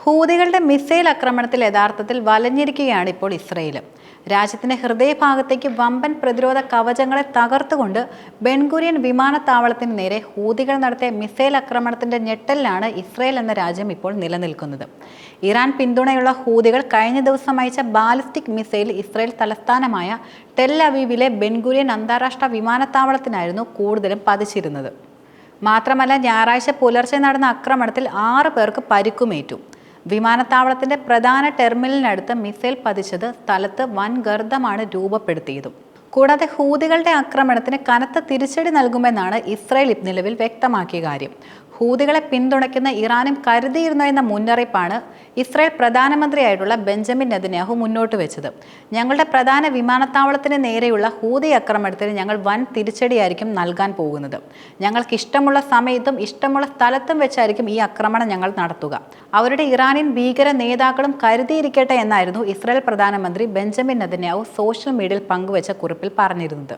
ഹൂതികളുടെ missile ആക്രമണത്തിൽ യഥാർത്ഥത്തിൽ വലഞ്ഞിരിക്കുകയാണ് ഇപ്പോൾ ഇസ്രയേൽ. രാജ്യത്തിന്റെ ഹൃദയഭാഗത്തേക്ക് വമ്പൻ പ്രതിരോധ കവചങ്ങളെ തകർത്തുകൊണ്ട് ബെൻഗുരിയൻ വിമാനത്താവളത്തിന് നേരെ ഹൂതികൾ നടത്തിയ മിസൈൽ ആക്രമണത്തിന്റെ ഞെട്ടലിലാണ് ഇസ്രയേൽ എന്ന രാജ്യം ഇപ്പോൾ നിലനിൽക്കുന്നത്. ഇറാൻ പിന്തുണയുള്ള ഹൂതികൾ കഴിഞ്ഞ ദിവസം അയച്ച ബാലിസ്റ്റിക് മിസൈൽ ഇസ്രയേൽ തലസ്ഥാനമായ ടെൽ അവീവിലെ ബെൻഗുരിയൻ അന്താരാഷ്ട്ര വിമാനത്താവളത്തിനായിരുന്നു കൂടുതലും പതിച്ചിരുന്നത്. മാത്രമല്ല, ഞായറാഴ്ച പുലർച്ചെ നടന്ന ആക്രമണത്തിൽ 6 പേർക്ക് പരിക്കുമേറ്റു. വിമാനത്താവളത്തിന്റെ പ്രധാന ടെർമിനലിനടുത്ത് മിസൈൽ പതിച്ചത് സ്ഥലത്ത് വൻ ഗർത്തമാണ് രൂപപ്പെടുത്തിയതും. കൂടാതെ ഹൂതികളുടെ ആക്രമണത്തിന് കനത്ത തിരിച്ചടി നൽകുമെന്നാണ് ഇസ്രയേൽ നിലവിൽ വ്യക്തമാക്കിയ കാര്യം. ഹൂതികളെ പിന്തുണയ്ക്കുന്ന ഇറാനും കരുതിയിരുന്നു എന്ന മുന്നറിയിപ്പാണ് ഇസ്രയേൽ പ്രധാനമന്ത്രിയായിട്ടുള്ള ബെഞ്ചമിൻ നെതന്യാഹു മുന്നോട്ട് വെച്ചത്. ഞങ്ങളുടെ പ്രധാന വിമാനത്താവളത്തിന് നേരെയുള്ള ഹൂതി ആക്രമണത്തിന് ഞങ്ങൾ വൻ തിരിച്ചടിയായിരിക്കും നൽകാൻ പോകുന്നത്. ഞങ്ങൾക്ക് ഇഷ്ടമുള്ള സമയത്തും ഇഷ്ടമുള്ള സ്ഥലത്തും വെച്ചായിരിക്കും ഈ ആക്രമണം ഞങ്ങൾ നടത്തുക. അവരുടെ ഇറാനിയൻ ഭീകര നേതാക്കളും കരുതിയിരിക്കട്ടെ എന്നായിരുന്നു ഇസ്രയേൽ പ്രധാനമന്ത്രി ബെഞ്ചമിൻ നെതന്യാഹു സോഷ്യൽ മീഡിയയിൽ പങ്കുവച്ച കുറിപ്പിൽ പറഞ്ഞിരുന്നത്.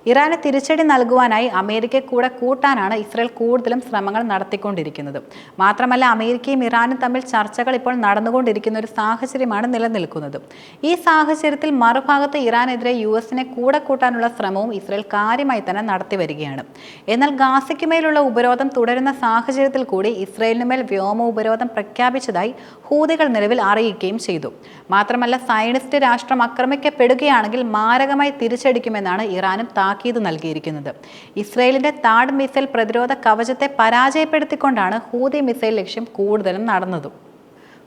ഇറാന് തിരിച്ചടി നൽകുവാനായി അമേരിക്കയെ കൂടെ കൂട്ടാനാണ് ഇസ്രയേൽ കൂടുതലും ശ്രമങ്ങൾ നടത്തിക്കൊണ്ടിരിക്കുന്നത്. മാത്രമല്ല, അമേരിക്കയും ഇറാനും തമ്മിൽ ചർച്ചകൾ ഇപ്പോൾ നടന്നുകൊണ്ടിരിക്കുന്ന ഒരു സാഹചര്യമാണ് നിലനിൽക്കുന്നത്. ഈ സാഹചര്യത്തിൽ മറുഭാഗത്ത് ഇറാനെതിരെ US-നെ കൂടെ കൂട്ടാനുള്ള ശ്രമവും ഇസ്രയേൽ കാര്യമായി തന്നെ നടത്തി വരികയാണ്. എന്നാൽ ഗാസയ്ക്ക് മേലുള്ള ഉപരോധം തുടരുന്ന സാഹചര്യത്തിൽ കൂടി ഇസ്രയേലിന് മേൽ വ്യോമ ഉപരോധം പ്രഖ്യാപിച്ചതായി ഹൂതികൾ നിലവിൽ അറിയിക്കുകയും ചെയ്തു. മാത്രമല്ല, സയനിസ്റ്റ് രാഷ്ട്രം ആക്രമിക്കപ്പെടുകയാണെങ്കിൽ മാരകമായി തിരിച്ചടിക്കുമെന്നാണ് ഇറാനും താക്കീത് നൽകിയിരിക്കുന്നത്. ഇസ്രയേലിന്റെ താഡ് മിസൈൽ പ്രതിരോധ കവചത്തെ പരാജയപ്പെടുത്തിക്കൊണ്ടാണ് ഹൂതി മിസൈൽ ലക്ഷ്യം കൂടുതലും നടന്നതും.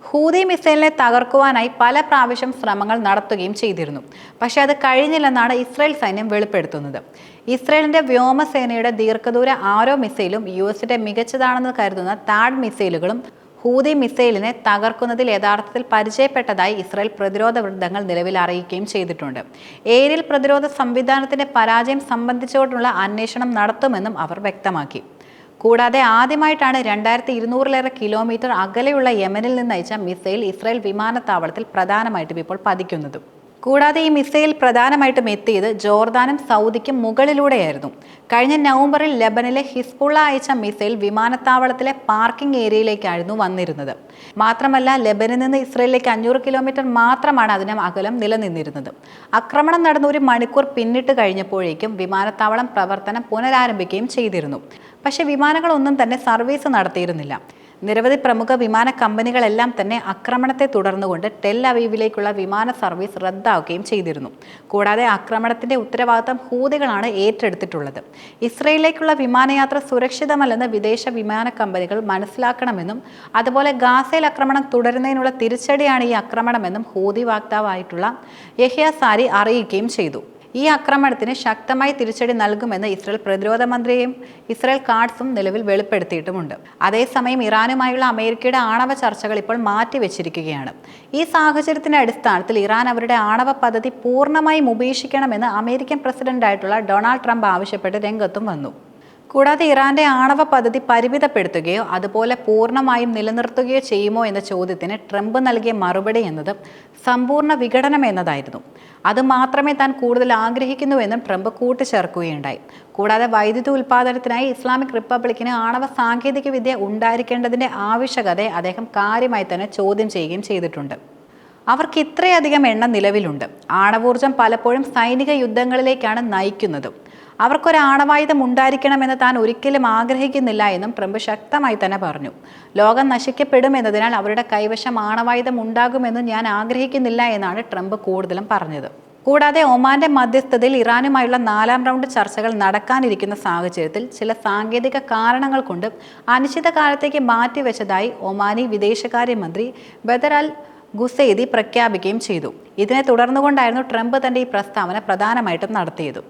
ഹൂതി മിസൈലിനെ തകർക്കുവാനായി പല പ്രാവശ്യം ശ്രമങ്ങൾ നടത്തുകയും ചെയ്തിരുന്നു. പക്ഷേ അത് കഴിഞ്ഞില്ലെന്നാണ് ഇസ്രയേൽ സൈന്യം വെളിപ്പെടുത്തുന്നത്. ഇസ്രയേലിന്റെ വ്യോമസേനയുടെ ദീർഘദൂര ആരോ മിസൈലും US-ന്റെ മികച്ചതാണെന്ന് കരുതുന്ന താഡ് മിസൈലുകളും ഹൂതി മിസൈലിനെ തകർക്കുന്നതിൽ യഥാർത്ഥത്തിൽ പരിചയപ്പെട്ടതായി ഇസ്രയേൽ പ്രതിരോധ വൃത്തങ്ങൾ നിലവിൽ അറിയിക്കുകയും ചെയ്തിട്ടുണ്ട്. ഏരിയൽ പ്രതിരോധ സംവിധാനത്തിന്റെ പരാജയം സംബന്ധിച്ചുകൊണ്ടുള്ള അന്വേഷണം നടത്തുമെന്നും അവർ വ്യക്തമാക്കി. കൂടാതെ ആദ്യമായിട്ടാണ് 2200-ലേറെ കിലോമീറ്റർ അകലെയുള്ള യമനിൽ നിന്ന് അയച്ച മിസൈൽ ഇസ്രയേൽ വിമാനത്താവളത്തിൽ പ്രധാനമായിട്ടും ഇപ്പോൾ പതിക്കുന്നത്. കൂടാതെ ഈ മിസൈൽ പ്രധാനമായിട്ടും എത്തിയത് ജോർദാനും സൗദിക്കും മുകളിലൂടെയായിരുന്നു. കഴിഞ്ഞ നവംബറിൽ ലെബനിലെ ഹിസ്ബുള്ള അയച്ച മിസൈൽ വിമാനത്താവളത്തിലെ പാർക്കിംഗ് ഏരിയയിലേക്കായിരുന്നു വന്നിരുന്നത്. മാത്രമല്ല, ലെബനിൽ നിന്ന് ഇസ്രയേലിലേക്ക് 500 കിലോമീറ്റർ മാത്രമാണ് അതിന് അകലം നിലനിന്നിരുന്നത്. ആക്രമണം നടന്ന 1 മണിക്കൂർ പിന്നിട്ട് കഴിഞ്ഞപ്പോഴേക്കും വിമാനത്താവളം പ്രവർത്തനം പുനരാരംഭിക്കുകയും ചെയ്തിരുന്നു. പക്ഷേ വിമാനങ്ങളൊന്നും തന്നെ സർവീസ് നടത്തിയിരുന്നില്ല. നിരവധി പ്രമുഖ വിമാന കമ്പനികളെല്ലാം തന്നെ ആക്രമണത്തെ തുടർന്നുകൊണ്ട് ടെൽ അവീവിലേക്കുള്ള വിമാന സർവീസ് റദ്ദാക്കുകയും ചെയ്തിരുന്നു. കൂടാതെ ആക്രമണത്തിന്റെ ഉത്തരവാദിത്തം ഹൂതികളാണ് ഏറ്റെടുത്തിട്ടുള്ളത്. ഇസ്രയേലിലേക്കുള്ള വിമാനയാത്ര സുരക്ഷിതമല്ലെന്ന് വിദേശ വിമാന കമ്പനികൾ മനസ്സിലാക്കണമെന്നും അതുപോലെ ഗാസയിൽ ആക്രമണം തുടരുന്നതിനുള്ള തിരിച്ചടിയാണ് ഈ ആക്രമണമെന്നും ഹൂതി വക്താവായിട്ടുള്ള യഹ്യ സാരി അറിയിക്കുകയും ചെയ്തു. ഈ ആക്രമണത്തിന് ശക്തമായി തിരിച്ചടി നൽകുമെന്ന് ഇസ്രയേൽ പ്രതിരോധ മന്ത്രിയും ഇസ്രയേൽ കാട്സും നിലവിൽ വെളിപ്പെടുത്തിയിട്ടുമുണ്ട്. അതേസമയം ഇറാനുമായുള്ള അമേരിക്കയുടെ ആണവ ചർച്ചകൾ ഇപ്പോൾ മാറ്റിവെച്ചിരിക്കുകയാണ്. ഈ സാഹചര്യത്തിന്റെ അടിസ്ഥാനത്തിൽ ഇറാൻ അവരുടെ ആണവ പദ്ധതി പൂർണ്ണമായും ഉപേക്ഷിക്കണമെന്ന് അമേരിക്കൻ പ്രസിഡന്റായിട്ടുള്ള ഡൊണാൾഡ് ട്രംപ് ആവശ്യപ്പെട്ട് രംഗത്തും വന്നു. കൂടാതെ ഇറാന്റെ ആണവ പദ്ധതി പരിമിതപ്പെടുത്തുകയോ അതുപോലെ പൂർണ്ണമായും നിലനിർത്തുകയോ ചെയ്യുമോ എന്ന ചോദ്യത്തിന് ട്രംപ് നൽകിയ മറുപടി എന്നത് സമ്പൂർണ്ണ വിഘടനം എന്നതായിരുന്നു. അതുമാത്രമേ താൻ കൂടുതൽ ആഗ്രഹിക്കുന്നുവെന്നും ട്രംപ് കൂട്ടിച്ചേർക്കുകയുണ്ടായി. കൂടാതെ വൈദ്യുതി ഉൽപ്പാദനത്തിനായി ഇസ്ലാമിക് റിപ്പബ്ലിക്കിന് ആണവ സാങ്കേതിക വിദ്യ ഉണ്ടായിരിക്കേണ്ടതിന്റെ ആവശ്യകതയെ അദ്ദേഹം കാര്യമായി തന്നെ ചോദ്യം ചെയ്യുകയും ചെയ്തിട്ടുണ്ട്. അവർക്ക് ഇത്രയധികം എണ്ണ നിലവിലുണ്ട്. ആണവോർജം പലപ്പോഴും സൈനിക യുദ്ധങ്ങളിലേക്കാണ് നയിക്കുന്നത്. അവർക്കൊരു ആണവായുധം ഉണ്ടായിരിക്കണമെന്ന് താൻ ഒരിക്കലും ആഗ്രഹിക്കുന്നില്ല എന്നും ട്രംപ് ശക്തമായി തന്നെ പറഞ്ഞു. ലോകം നശിക്കപ്പെടുമെന്നതിനാൽ അവരുടെ കൈവശം ആണവായുധം ഉണ്ടാകുമെന്ന് ഞാൻ ആഗ്രഹിക്കുന്നില്ല എന്നാണ് ട്രംപ് കൂടുതലും പറഞ്ഞത്. കൂടാതെ ഒമാന്റെ മധ്യസ്ഥതയിൽ ഇറാനുമായുള്ള 4ാം റൗണ്ട് ചർച്ചകൾ നടക്കാനിരിക്കുന്ന സാഹചര്യത്തിൽ ചില സാങ്കേതിക കാരണങ്ങൾ കൊണ്ട് അനിശ്ചിതകാലത്തേക്ക് മാറ്റിവെച്ചതായി ഒമാനി വിദേശകാര്യമന്ത്രി ബദർ അൽ ഗുസൈദി പ്രഖ്യാപിക്കുകയും ചെയ്തു. ഇതിനെ തുടർന്നുകൊണ്ടായിരുന്നു ട്രംപ് തന്റെ ഈ പ്രസ്താവന പ്രധാനമായിട്ടും നടത്തിയത്.